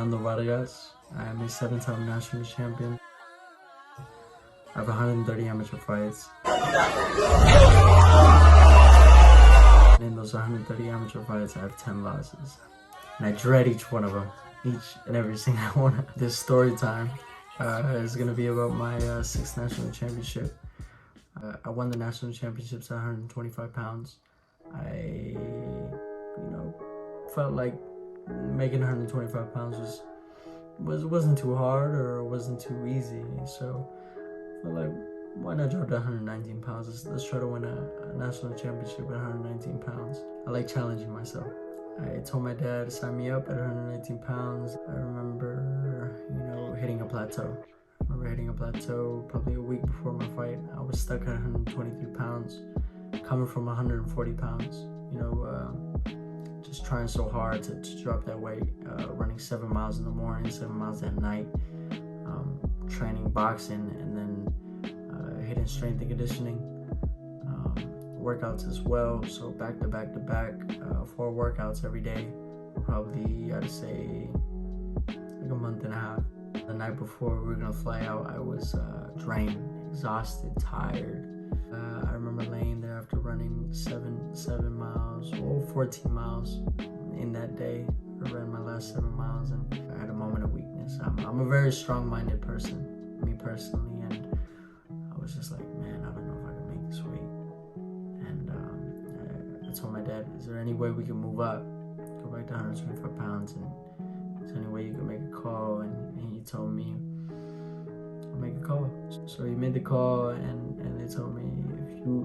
Fernando Vargas. I am a 7-time national champion. I have 130 amateur fights. And in those 130 amateur fights, I have 10 losses. And I dread each one of them. Each and every single one. This story time is going to be about my 6th national championship. I won the national championships at 125 pounds. I, felt like making 125 pounds wasn't too hard or wasn't too easy. So I felt like, why not drop to 119 pounds? Let's try to win a national championship at 119 pounds. I like challenging myself. I told my dad to sign me up at 119 pounds. I remember, hitting a plateau. Probably a week before my fight. I was stuck at 123 pounds, coming from 140 pounds. Just trying so hard to drop that weight. Running 7 miles in the morning, 7 miles at night. Training boxing, and then hitting strength and conditioning. Workouts as well. So back to back, 4 workouts every day. Probably, I'd say, like a month and a half. The night before we were gonna fly out, I was drained, exhausted, tired. I remember laying there after running 7 miles, or 14 miles in that day. I ran my last 7 miles, and I had a moment of weakness. I'm a very strong-minded person, me personally, and I was just like, man, I don't know if I can make this weight. And I told my dad, is there any way we can move up, go back to 125 pounds, and is there any way you can make a call? And he told me, I'll make a call. So he made the call, and they told me,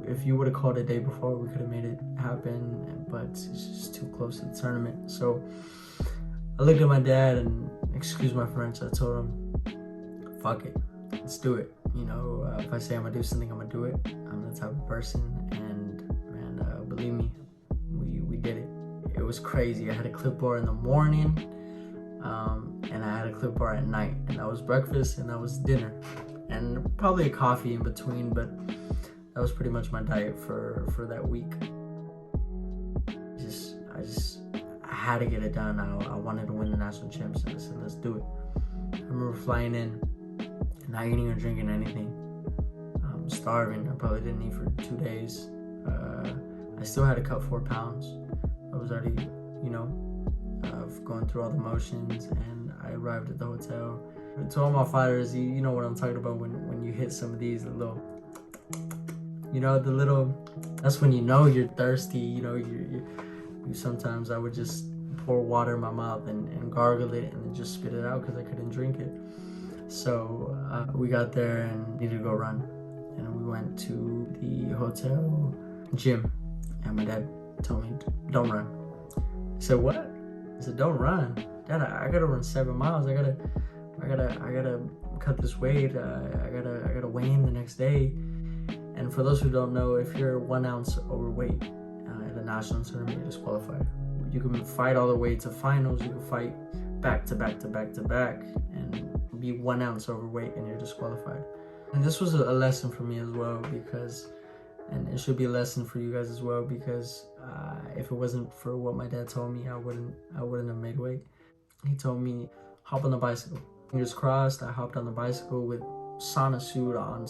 if you would have called a day before, we could have made it happen, but it's just too close to the tournament. So I looked at my dad, and excuse my French, I told him, fuck it, let's do it. If I say I'm gonna do something, I'm gonna do it. I'm the type of person, and believe me, we did it. It was crazy. I had a CLIF bar in the morning, and I had a CLIF bar at night, and that was breakfast and that was dinner, and probably a coffee in between, but that was pretty much my diet for that week. I had to get it done. I wanted to win the national championship. I said, let's do it. I remember flying in, not eating or drinking anything. Starving. I probably didn't eat for 2 days. I still had to cut 4 pounds. I was already, going through all the motions, and I arrived at the hotel. To all my fighters, you know what I'm talking about when you hit some of these that's when you're thirsty. You sometimes I would just pour water in my mouth and gargle it and then just spit it out because I couldn't drink it. So we got there and needed to go run, and we went to the hotel gym, and my dad told me, don't run. I said, what? I said, don't run. Dad, I gotta run 7 miles. I gotta cut this weight. I gotta weigh in the next day. And for those who don't know, if you're 1 ounce overweight at a national tournament, you're disqualified. You can fight all the way to finals. You can fight back to back, and be 1 ounce overweight, and you're disqualified. And this was a lesson for me as well, because, and it should be a lesson for you guys as well, because if it wasn't for what my dad told me, I wouldn't have made weight. He told me, hop on the bicycle. Fingers crossed, I hopped on the bicycle with sauna suit on,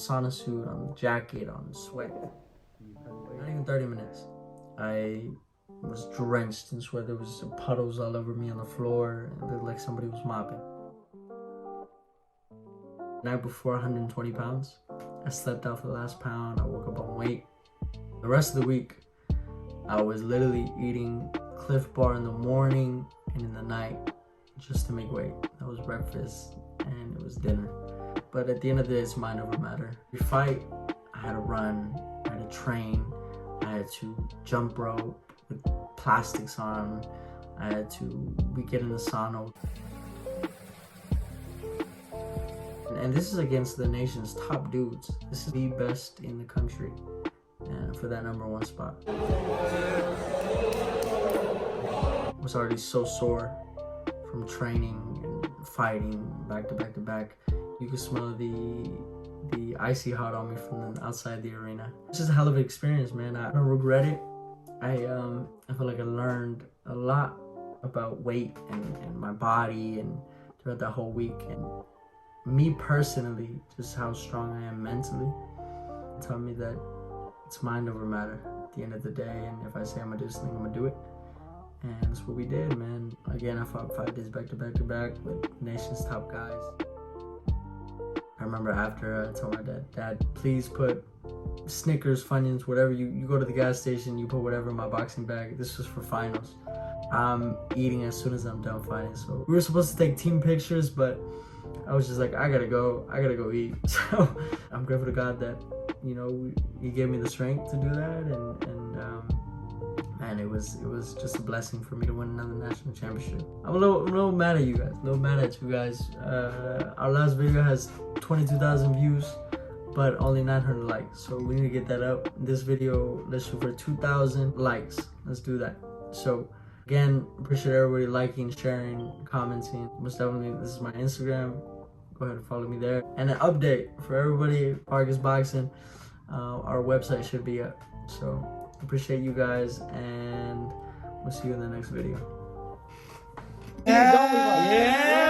jacket on, sweat. Not even 30 minutes. I was drenched in sweat. There was puddles all over me on the floor. It looked like somebody was mopping. The night before, 120 pounds. I slept out for the last pound. I woke up on weight. The rest of the week, I was literally eating CLIF bar in the morning and in the night just to make weight. That was breakfast and it was dinner. But at the end of the day, it's mind over matter. Every fight, I had to run, I had to train, I had to jump rope with plastics on, I had to get in the sauna. And this is against the nation's top dudes. This is the best in the country, and for that #1 spot. I was already so sore from training and fighting back to back. You could smell the icy hot on me from outside the arena. This is a hell of an experience, man. I don't regret it. I feel like I learned a lot about weight and my body and throughout that whole week. And me personally, just how strong I am mentally, taught me that it's mind over matter at the end of the day. And if I say I'm gonna do something, I'm gonna do it. And that's what we did, man. Again, I fought 5 days back to back to back with nation's top guys. I remember after I told my dad, please put Snickers, Funyuns, whatever, you go to the gas station, you put whatever in my boxing bag. This was for finals. I'm eating as soon as I'm done fighting. So we were supposed to take team pictures, but I was just like, I gotta go eat. So I'm grateful to God that, you know, he gave me the strength to do that, and man, it was just a blessing for me to win another national championship. I'm a little mad at you guys. Our last video has 22,000 views, but only 900 likes. So we need to get that up. This video, let's shoot for 2,000 likes. Let's do that. So again, appreciate everybody liking, sharing, commenting. Most definitely, this is my Instagram. Go ahead and follow me there. And an update for everybody, Vargas Boxing. Our website should be up. So appreciate you guys, and we'll see you in the next video. Yeah.